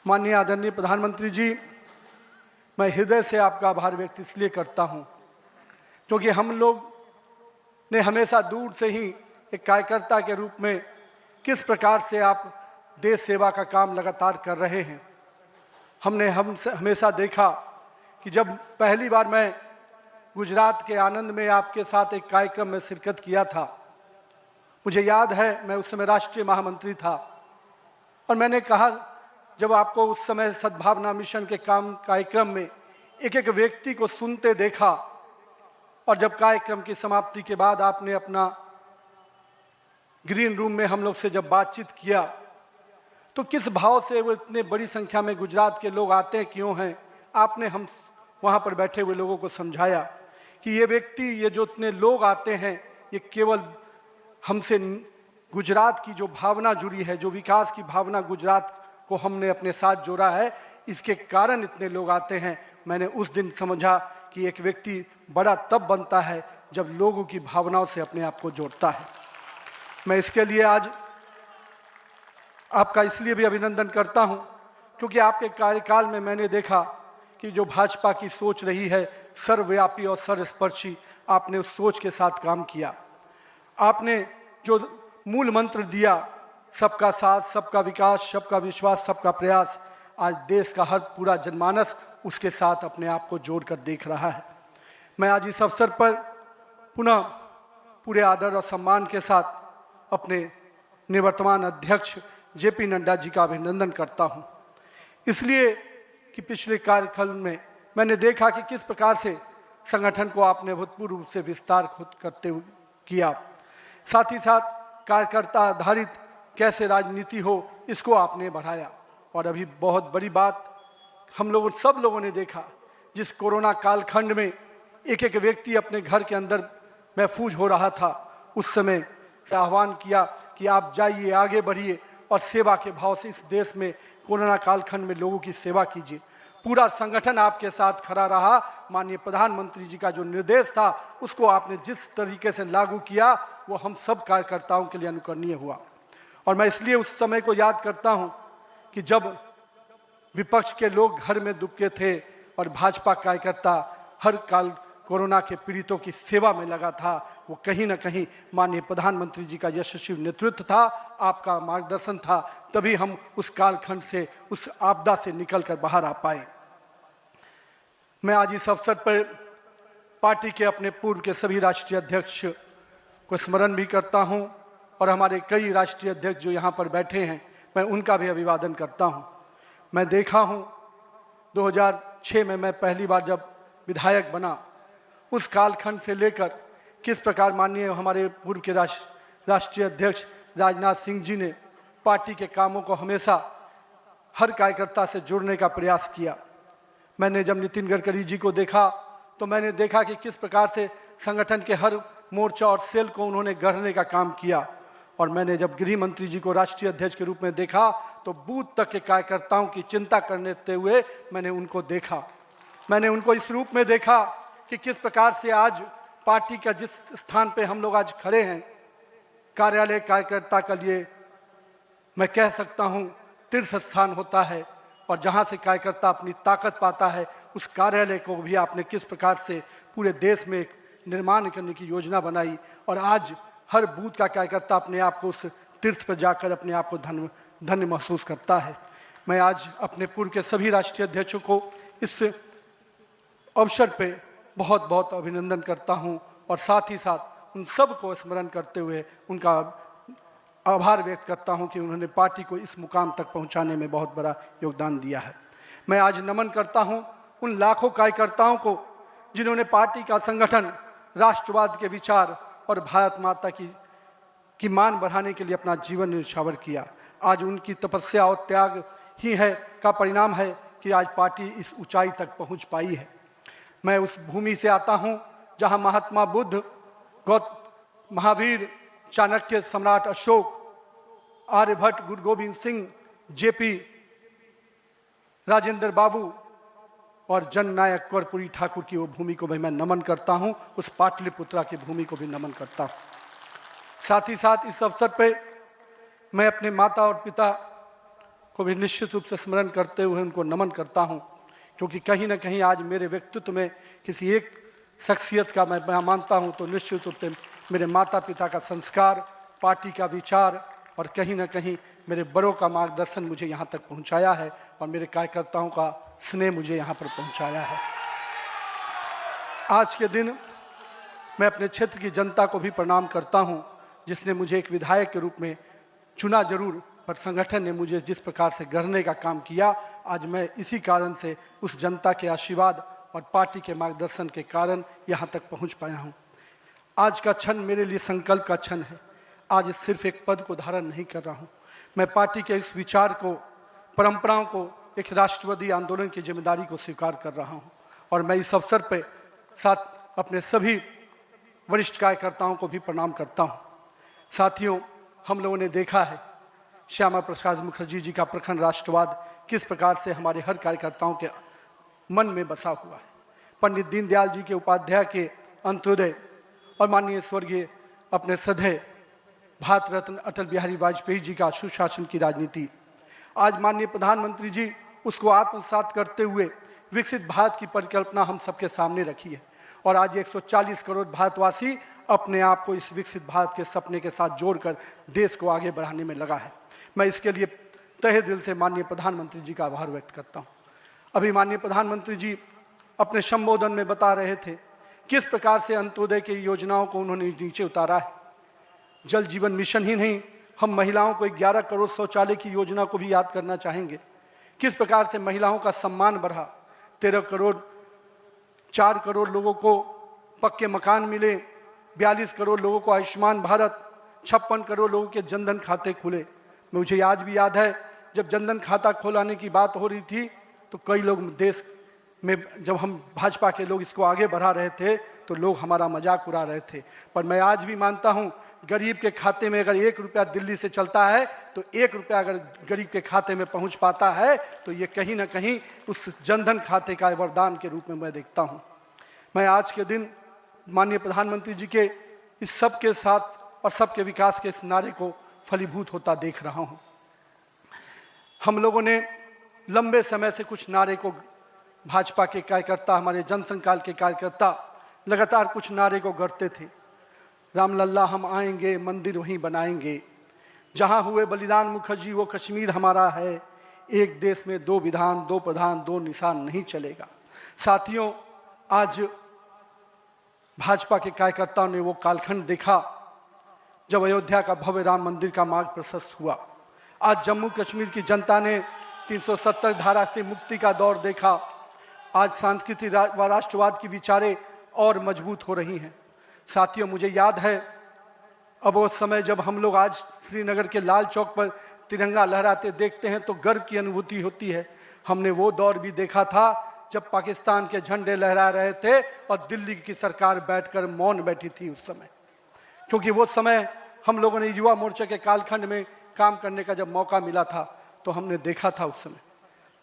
माननीय आदरणीय प्रधानमंत्री जी, मैं हृदय से आपका आभार व्यक्त इसलिए करता हूं क्योंकि हम लोग ने हमेशा दूर से ही एक कार्यकर्ता के रूप में किस प्रकार से आप देश सेवा का काम लगातार कर रहे हैं। हमने हमेशा देखा कि जब पहली बार मैं गुजरात के आनंद में आपके साथ एक कार्यक्रम में शिरकत किया था, मुझे याद है मैं उस समय राष्ट्रीय महामंत्री था और मैंने कहा जब आपको उस समय सद्भावना मिशन के कार्यक्रम में एक एक व्यक्ति को सुनते देखा और जब कार्यक्रम की समाप्ति के बाद आपने अपना ग्रीन रूम में हम लोग से जब बातचीत किया तो किस भाव से वो इतने बड़ी संख्या में गुजरात के लोग आते हैं क्यों हैं, आपने हम वहाँ पर बैठे हुए लोगों को समझाया कि ये व्यक्ति, ये जो इतने लोग आते हैं, ये केवल हमसे गुजरात की जो भावना जुड़ी है, जो विकास की भावना गुजरात को हमने अपने साथ जोड़ा है, इसके कारण इतने लोग आते हैं। मैंने उस दिन समझा कि एक व्यक्ति बड़ा तब बनता है जब लोगों की भावनाओं से अपने आप को जोड़ता है। मैं इसके लिए आज आपका इसलिए भी अभिनंदन करता हूं क्योंकि आपके कार्यकाल में मैंने देखा कि जो भाजपा की सोच रही है सर्वव्यापी और सर्वस्पर्शी, आपने उस सोच के साथ काम किया। आपने जो मूल मंत्र दिया, सबका साथ, सबका विकास, सबका विश्वास, सबका प्रयास, आज देश का हर पूरा जनमानस उसके साथ अपने आप को जोड़कर देख रहा है। मैं आज इस अवसर पर पुनः पूरे आदर और सम्मान के साथ अपने निवर्तमान अध्यक्ष जेपी नड्डा जी का अभिनंदन करता हूं, इसलिए कि पिछले कार्यकाल में मैंने देखा कि किस प्रकार से संगठन को आपने भूतपूर्व रूप से विस्तार खुद करते हुए किया। साथ ही साथ कार्यकर्ता आधारित कैसे राजनीति हो, इसको आपने बढ़ाया। और अभी बहुत बड़ी बात हम लोगों सब लोगों ने देखा, जिस कोरोना कालखंड में एक एक व्यक्ति अपने घर के अंदर महफूज हो रहा था, उस समय आह्वान किया कि आप जाइए, आगे बढ़िए और सेवा के भाव से इस देश में कोरोना कालखंड में लोगों की सेवा कीजिए। पूरा संगठन आपके साथ खड़ा रहा। माननीय प्रधानमंत्री जी का जो निर्देश था उसको आपने जिस तरीके से लागू किया वो हम सब कार्यकर्ताओं के लिए अनुकरणीय हुआ। और मैं इसलिए उस समय को याद करता हूं कि जब विपक्ष के लोग घर में दुबके थे और भाजपा कार्यकर्ता हर काल कोरोना के पीड़ितों की सेवा में लगा था, वो कहीं ना कहीं माननीय प्रधानमंत्री जी का यशस्वी नेतृत्व था, आपका मार्गदर्शन था, तभी हम उस कालखंड से, उस आपदा से निकलकर बाहर आ पाए। मैं आज इस अवसर पर पार्टी के अपने पूर्व के सभी राष्ट्रीय अध्यक्ष को स्मरण भी करता हूं और हमारे कई राष्ट्रीय अध्यक्ष जो यहाँ पर बैठे हैं, मैं उनका भी अभिवादन करता हूं। मैं देखा हूं 2006 में मैं पहली बार जब विधायक बना, उस कालखंड से लेकर किस प्रकार माननीय हमारे पूर्व के राष्ट्रीय अध्यक्ष राजनाथ सिंह जी ने पार्टी के कामों को हमेशा हर कार्यकर्ता से जुड़ने का प्रयास किया। मैंने जब नितिन गडकरी जी को देखा तो मैंने देखा कि किस प्रकार से संगठन के हर मोर्चा और सेल को उन्होंने गढ़ने का काम किया। और मैंने जब गृह मंत्री जी को राष्ट्रीय अध्यक्ष के रूप में देखा तो बूथ तक के कार्यकर्ताओं की चिंता करते हुए मैंने उनको देखा। मैंने उनको इस रूप में देखा कि किस प्रकार से आज पार्टी का जिस स्थान पे हम लोग आज खड़े हैं, कार्यालय कार्यकर्ता के लिए मैं कह सकता हूं तीर्थ स्थान होता है, और जहां से कार्यकर्ता अपनी ताकत पाता है, उस कार्यालय को भी आपने किस प्रकार से पूरे देश में एक निर्माण करने की योजना बनाई। और आज हर बूथ का कार्यकर्ता अपने आप को उस तीर्थ पर जाकर अपने आप को धन्य महसूस करता है। मैं आज अपने पूर्व के सभी राष्ट्रीय अध्यक्षों को इस अवसर पे बहुत बहुत अभिनंदन करता हूं और साथ ही साथ उन सब को स्मरण करते हुए उनका आभार व्यक्त करता हूं कि उन्होंने पार्टी को इस मुकाम तक पहुंचाने में बहुत बड़ा योगदान दिया है। मैं आज नमन करता हूं उन लाखों कार्यकर्ताओं को जिन्होंने पार्टी का संगठन, राष्ट्रवाद के विचार और भारत माता की मान बढ़ाने के लिए अपना जीवन न्यौछावर किया। आज उनकी तपस्या और त्याग ही है का परिणाम है कि आज पार्टी इस ऊंचाई तक पहुंच पाई है। मैं उस भूमि से आता हूं जहां महात्मा बुद्ध, महावीर, चाणक्य, सम्राट अशोक, आर्यभट्ट, गुरु गोविंद सिंह, जेपी, राजेंद्र बाबू और जननायक कर्पूरी ठाकुर की वो भूमि को भी मैं नमन करता हूं, उस पाटलिपुत्रा की भूमि को भी नमन करता हूं। साथ ही साथ इस अवसर पे मैं अपने माता और पिता को भी निश्चित रूप से स्मरण करते हुए उनको नमन करता हूं, क्योंकि कहीं ना कहीं आज मेरे व्यक्तित्व में किसी एक शख्सियत का मैं मानता हूं तो निश्चित रूप से मेरे माता पिता का संस्कार, पार्टी का विचार और कहीं ना कहीं मेरे बड़ों का मार्गदर्शन मुझे यहाँ तक पहुँचाया है और मेरे कार्यकर्ताओं का स्नेह मुझे यहाँ पर पहुँचाया है। आज के दिन मैं अपने क्षेत्र की जनता को भी प्रणाम करता हूँ, जिसने मुझे एक विधायक के रूप में चुना जरूर, पर संगठन ने मुझे जिस प्रकार से गढ़ने का काम किया, आज मैं इसी कारण से उस जनता के आशीर्वाद और पार्टी के मार्गदर्शन के कारण यहाँ तक पहुँच पाया हूँ। आज का क्षण मेरे लिए संकल्प का क्षण है। आज सिर्फ एक पद को धारण नहीं कर रहा हूँ, मैं पार्टी के इस विचार को, परंपराओं को, एक राष्ट्रवादी आंदोलन की जिम्मेदारी को स्वीकार कर रहा हूँ। और मैं इस अवसर पर साथ अपने सभी वरिष्ठ कार्यकर्ताओं को भी प्रणाम करता हूँ। साथियों, हम लोगों ने देखा है श्यामा प्रसाद मुखर्जी जी का प्रखर राष्ट्रवाद किस प्रकार से हमारे हर कार्यकर्ताओं के मन में बसा हुआ है। पंडित दीनदयाल जी के उपाध्याय के अंत्योदय और माननीय स्वर्गीय अपने सदैव भारत रत्न अटल बिहारी वाजपेयी जी का सुशासन की राजनीति, आज माननीय प्रधानमंत्री जी उसको आत्मसात करते हुए विकसित भारत की परिकल्पना हम सबके सामने रखी है। और आज 140 करोड़ भारतवासी अपने आप को इस विकसित भारत के सपने के साथ जोड़कर देश को आगे बढ़ाने में लगा है। मैं इसके लिए तहे दिल से माननीय प्रधानमंत्री जी का आभार व्यक्त करता हूँ। अभी माननीय प्रधानमंत्री जी अपने संबोधन में बता रहे थे किस प्रकार से अंत्योदय की योजनाओं को उन्होंने नीचे उतारा है। जल जीवन मिशन ही नहीं, हम महिलाओं को 11 करोड़ शौचालय की योजना को भी याद करना चाहेंगे। किस प्रकार से महिलाओं का सम्मान बढ़ा, 13 करोड़ 4 करोड़ लोगों को पक्के मकान मिले, 42 करोड़ लोगों को आयुष्मान भारत, 56 करोड़ लोगों के जनधन खाते खुले। मुझे आज भी याद है जब जनधन खाता खोलाने की बात हो रही थी तो कई लोग देश में, जब हम भाजपा के लोग इसको आगे बढ़ा रहे थे तो लोग हमारा मजाक उड़ा रहे थे। पर मैं आज भी मानता हूं गरीब के खाते में अगर 1 रुपया दिल्ली से चलता है तो 1 रुपया अगर गरीब के खाते में पहुंच पाता है तो ये कहीं ना कहीं उस जनधन खाते का वरदान के रूप में मैं देखता हूं। मैं आज के दिन माननीय प्रधानमंत्री जी के इस सब के साथ और सबके विकास के इस नारे को फलीभूत होता देख रहा हूं। हम लोगों ने लंबे समय से कुछ नारे को, भाजपा के कार्यकर्ता, हमारे जनसंकाल के कार्यकर्ता लगातार कुछ नारे को गढ़ते थे। रामलल्ला हम आएंगे, मंदिर वहीं बनाएंगे, जहां हुए बलिदान मुखर्जी वो कश्मीर हमारा है, एक देश में 2 विधान 2 प्रधान 2 निशान नहीं चलेगा। साथियों, आज भाजपा के कार्यकर्ताओं ने वो कालखंड देखा जब अयोध्या का भव्य राम मंदिर का मार्ग प्रशस्त हुआ। आज जम्मू कश्मीर की जनता ने 370 धारा से मुक्ति का दौर देखा। आज सांस्कृतिक व राष्ट्रवाद की विचारें और मजबूत हो रही हैं। साथियों, मुझे याद है अब वो समय जब हम लोग आज श्रीनगर के लाल चौक पर तिरंगा लहराते देखते हैं तो गर्व की अनुभूति होती है। हमने वो दौर भी देखा था जब पाकिस्तान के झंडे लहरा रहे थे और दिल्ली की सरकार बैठकर मौन बैठी थी उस समय, क्योंकि वो समय हम लोगों ने युवा मोर्चा के कालखंड में काम करने का जब मौका मिला था तो हमने देखा था उस समय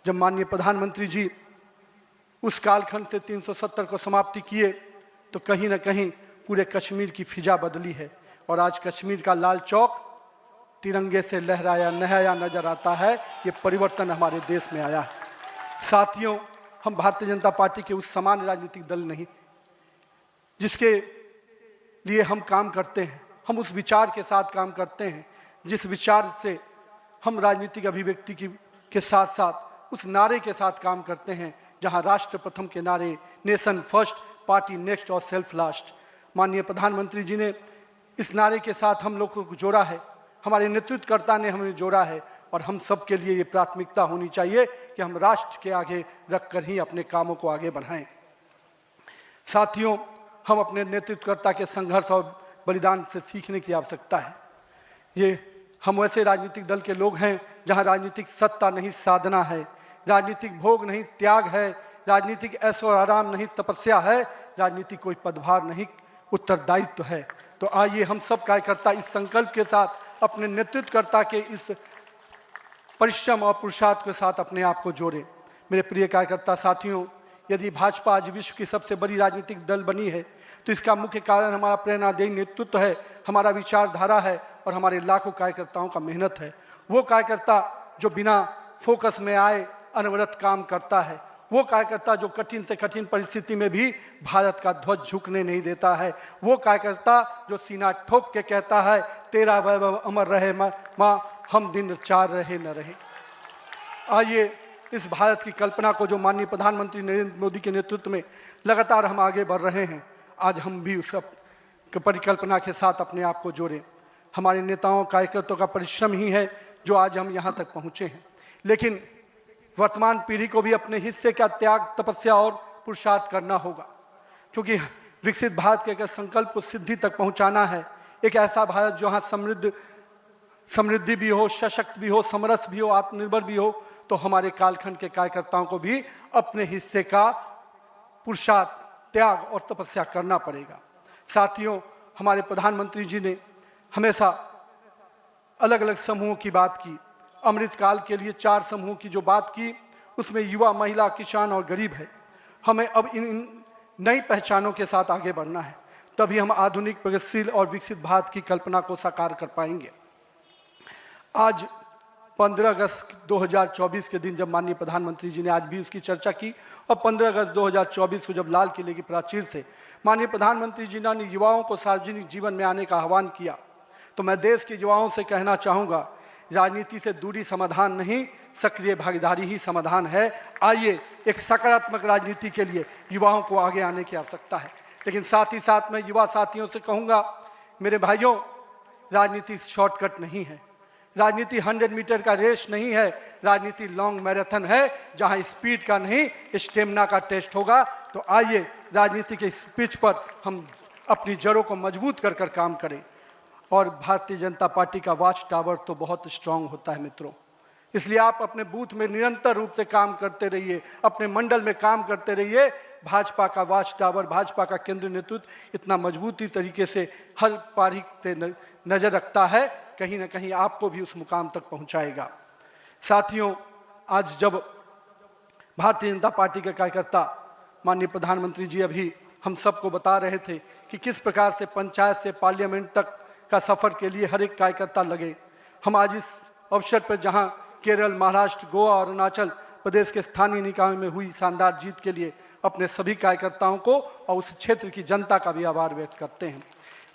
जब माननीय प्रधानमंत्री जी उस कालखंड से 370 को समाप्ति किए तो कहीं ना कहीं पूरे कश्मीर की फिजा बदली है और आज कश्मीर का लाल चौक तिरंगे से लहराया नहाया नजर आता है। ये परिवर्तन हमारे देश में आया है। साथियों, हम भारतीय जनता पार्टी के उस समान राजनीतिक दल नहीं जिसके लिए हम काम करते हैं, हम उस विचार के साथ काम करते हैं जिस विचार से हम राजनीतिक अभिव्यक्ति के साथ साथ उस नारे के साथ काम करते हैं जहां राष्ट्र प्रथम के नारे, नेशन फर्स्ट, पार्टी नेक्स्ट और सेल्फ लास्ट, माननीय प्रधानमंत्री जी ने इस नारे के साथ हम लोग को जोड़ा है, हमारे नेतृत्वकर्ता ने हमें जोड़ा है और हम सब के लिए ये प्राथमिकता होनी चाहिए कि हम राष्ट्र के आगे रखकर ही अपने कामों को आगे बढ़ाएं। साथियों, हम अपने नेतृत्वकर्ता के संघर्ष और बलिदान से सीखने की आवश्यकता है। ये हम वैसे राजनीतिक दल के लोग हैं जहां राजनीतिक सत्ता नहीं साधना है, राजनीतिक भोग नहीं त्याग है, राजनीतिक ऐशो आराम नहीं तपस्या है, राजनीतिक कोई पदभार नहीं उत्तरदायित्व है। तो आइए हम सब कार्यकर्ता इस संकल्प के साथ अपने नेतृत्वकर्ता के इस परिश्रम और पुरुषार्थ के साथ अपने आप को जोड़े। मेरे प्रिय कार्यकर्ता साथियों, यदि भाजपा आज विश्व की सबसे बड़ी राजनीतिक दल बनी है तो इसका मुख्य कारण हमारा प्रेरणादायी नेतृत्व है, हमारा विचारधारा है और हमारे लाखों कार्यकर्ताओं का मेहनत है। वो कार्यकर्ता जो बिना फोकस में आए, अनवरत काम करता है। वो कार्यकर्ता जो कठिन से कठिन परिस्थिति में भी भारत का ध्वज झुकने नहीं देता है। वो कार्यकर्ता जो सीना ठोक के कहता है, तेरा वैभव अमर रहे माँ, हम दिन चार रहे न रहे। आइए इस भारत की कल्पना को जो माननीय प्रधानमंत्री नरेंद्र मोदी के नेतृत्व में लगातार हम आगे बढ़ रहे हैं, आज हम भी उस परिकल्पना के साथ अपने आप को जोड़ें। हमारे नेताओं कार्यकर्ताओं का परिश्रम ही है जो आज हम यहाँ तक पहुँचे हैं। लेकिन वर्तमान पीढ़ी को भी अपने हिस्से का त्याग, तपस्या और पुरुषार्थ करना होगा, क्योंकि विकसित भारत के संकल्प को सिद्धि तक पहुँचाना है। एक ऐसा भारत जहाँ समृद्धि भी हो, सशक्त भी हो, समरस भी हो, आत्मनिर्भर भी हो, तो हमारे कालखंड के कार्यकर्ताओं को भी अपने हिस्से का पुरुषार्थ, त्याग और तपस्या करना पड़ेगा। साथियों, हमारे प्रधानमंत्री जी ने हमेशा अलग अलग समूहों की बात की। अमृतकाल के लिए 4 समूहों की जो बात की, उसमें युवा, महिला, किसान और गरीब है। हमें अब इन नई पहचानों के साथ आगे बढ़ना है, तभी हम आधुनिक, प्रगतिशील और विकसित भारत की कल्पना को साकार कर पाएंगे। आज 15 अगस्त 2024 के दिन जब माननीय प्रधानमंत्री जी ने आज भी उसकी चर्चा की, और 15 अगस्त 2024 को जब लाल किले की प्राचीर से माननीय प्रधानमंत्री जी ने युवाओं को सार्वजनिक जीवन में आने का आह्वान किया, तो मैं देश के युवाओं से कहना चाहूँगा, राजनीति से दूरी समाधान नहीं, सक्रिय भागीदारी ही समाधान है। आइए एक सकारात्मक राजनीति के लिए युवाओं को आगे आने की आवश्यकता है। लेकिन साथ ही साथ मैं युवा साथियों से कहूँगा, मेरे भाइयों, राजनीति शॉर्टकट नहीं है, राजनीति 100 मीटर का रेस नहीं है, राजनीति लॉन्ग मैराथन है, जहां स्पीड का नहीं स्टेमिना का टेस्ट होगा। तो आइए राजनीति के इस पिच पर हम अपनी जड़ों को मजबूत कर कर काम करें। और भारतीय जनता पार्टी का वॉच टावर तो बहुत स्ट्रांग होता है मित्रों, इसलिए आप अपने बूथ में निरंतर रूप से काम करते रहिए, अपने मंडल में काम करते रहिए। भाजपा का वॉच टावर, भाजपा का केंद्रीय नेतृत्व इतना मजबूती तरीके से हर पारी से नजर रखता है, कहीं ना कहीं आपको भी उस मुकाम तक पहुंचाएगा। साथियों, आज जब भारतीय जनता पार्टी के कार्यकर्ता, माननीय प्रधानमंत्री जी अभी हम सबको बता रहे थे कि किस प्रकार से पंचायत से पार्लियामेंट तक का सफर के लिए हर एक कार्यकर्ता लगे, हम आज इस अवसर पर जहां केरल, महाराष्ट्र, गोवा और अरुणाचल प्रदेश के स्थानीय निकायों में हुई शानदार जीत के लिए अपने सभी कार्यकर्ताओं को और उस क्षेत्र की जनता का भी आभार व्यक्त करते हैं।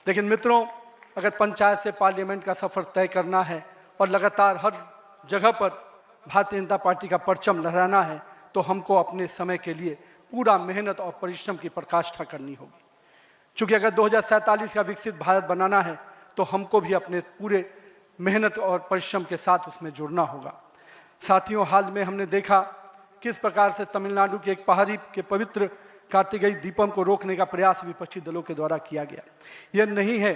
लेकिन मित्रों, अगर पंचायत से पार्लियामेंट का सफर तय करना है और लगातार हर जगह पर भारतीय जनता पार्टी का परचम लहराना है, तो हमको अपने समय के लिए पूरा मेहनत और परिश्रम की पराकाष्ठा करनी होगी। क्योंकि अगर 2047 का विकसित भारत बनाना है, तो हमको भी अपने पूरे मेहनत और परिश्रम के साथ उसमें जुड़ना होगा। साथियों, हाल में हमने देखा किस प्रकार से तमिलनाडु के एक पहाड़ी के पवित्र कार्तिकेय दीपम को रोकने का प्रयास विपक्षी दलों के द्वारा किया गया। यह नहीं है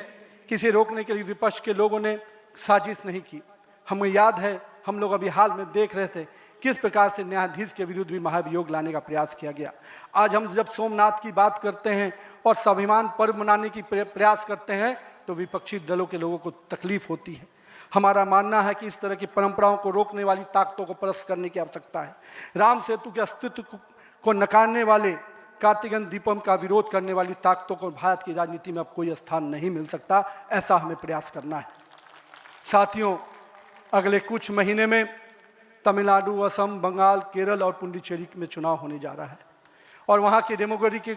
कि इसे रोकने के लिए विपक्ष के लोगों ने साजिश नहीं की। हमें याद है, हम लोग अभी हाल में देख रहे थे किस प्रकार से न्यायाधीश के विरुद्ध भी महाभियोग लाने का प्रयास किया गया। आज हम जब सोमनाथ की बात करते हैं और स्वाभिमान पर्व मनाने की प्रयास करते हैं, तो विपक्षी दलों के लोगों को तकलीफ होती है। हमारा मानना है कि इस तरह की परंपराओं को रोकने वाली ताकतों को परास्त करने की आवश्यकता है। राम सेतु के अस्तित्व को नकारने वाले, कार्तिकेय दीपम का विरोध करने वाली ताकतों को भारत की राजनीति में अब कोई स्थान नहीं मिल सकता, ऐसा हमें प्रयास करना है। साथियों, अगले कुछ महीने में तमिलनाडु, असम, बंगाल, केरल और पुडुचेरी में चुनाव होने जा रहा है और वहाँ की डेमोग्राफी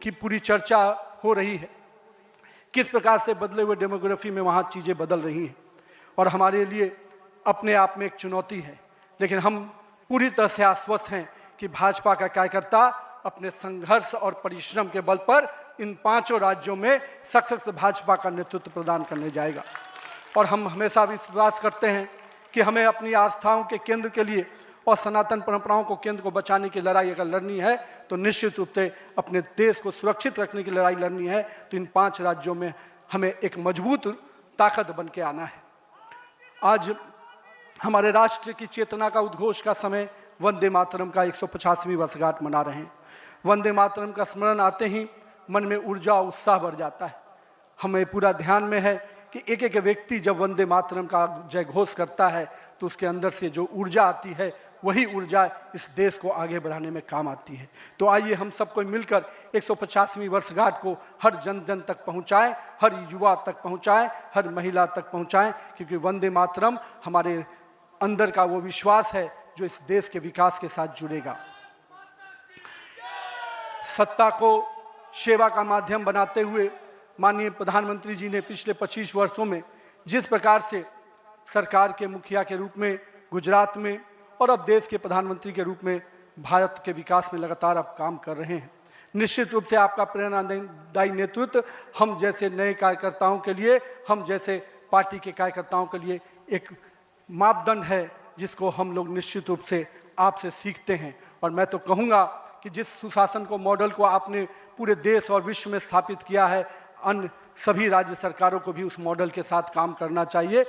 की पूरी चर्चा हो रही है। किस प्रकार से बदले हुए डेमोग्राफी में वहाँ चीज़ें बदल रही हैं और हमारे लिए अपने आप में एक चुनौती है। लेकिन हम पूरी तरह से आश्वस्त हैं कि भाजपा का कार्यकर्ता अपने संघर्ष और परिश्रम के बल पर इन 5 राज्यों में सशक्त भाजपा का नेतृत्व प्रदान करने जाएगा। और हम हमेशा विश्वास करते हैं कि हमें अपनी आस्थाओं के केंद्र के लिए और सनातन परंपराओं को केंद्र को बचाने की लड़ाई अगर लड़नी है, तो निश्चित रूप से अपने देश को सुरक्षित रखने की लड़ाई लड़नी है, तो इन 5 राज्यों में हमें एक मजबूत ताकत बन के आना है। आज हमारे राष्ट्र की चेतना का उद्घोष का समय वंदे मातरम का 150वीं वर्षगांठ मना रहे हैं। वंदे मातरम का स्मरण आते ही मन में ऊर्जा और उत्साह बढ़ जाता है। हमें पूरा ध्यान में है कि एक एक व्यक्ति जब वंदे मातरम का जय घोष करता है, तो उसके अंदर से जो ऊर्जा आती है, वही ऊर्जा इस देश को आगे बढ़ाने में काम आती है। तो आइए हम सबको मिलकर 150वीं वर्षगांठ को हर जन जन तक पहुंचाएं, हर युवा तक पहुंचाएं, हर महिला तक पहुंचाएं, क्योंकि वंदे मातरम हमारे अंदर का वो विश्वास है जो इस देश के विकास के साथ जुड़ेगा। सत्ता को सेवा का माध्यम बनाते हुए माननीय प्रधानमंत्री जी ने पिछले 25 वर्षों में जिस प्रकार से सरकार के मुखिया के रूप में गुजरात में और अब देश के प्रधानमंत्री के रूप में भारत के विकास में लगातार आप काम कर रहे हैं, निश्चित रूप से आपका प्रेरणादायी नेतृत्व हम जैसे नए कार्यकर्ताओं के लिए, हम जैसे पार्टी के कार्यकर्ताओं के लिए एक मापदंड है जिसको हम लोग निश्चित रूप से आपसे सीखते हैं। और मैं तो कहूँगा कि जिस सुशासन को मॉडल को आपने पूरे देश और विश्व में स्थापित किया है, अन्य सभी राज्य सरकारों को भी उस मॉडल के साथ काम करना चाहिए।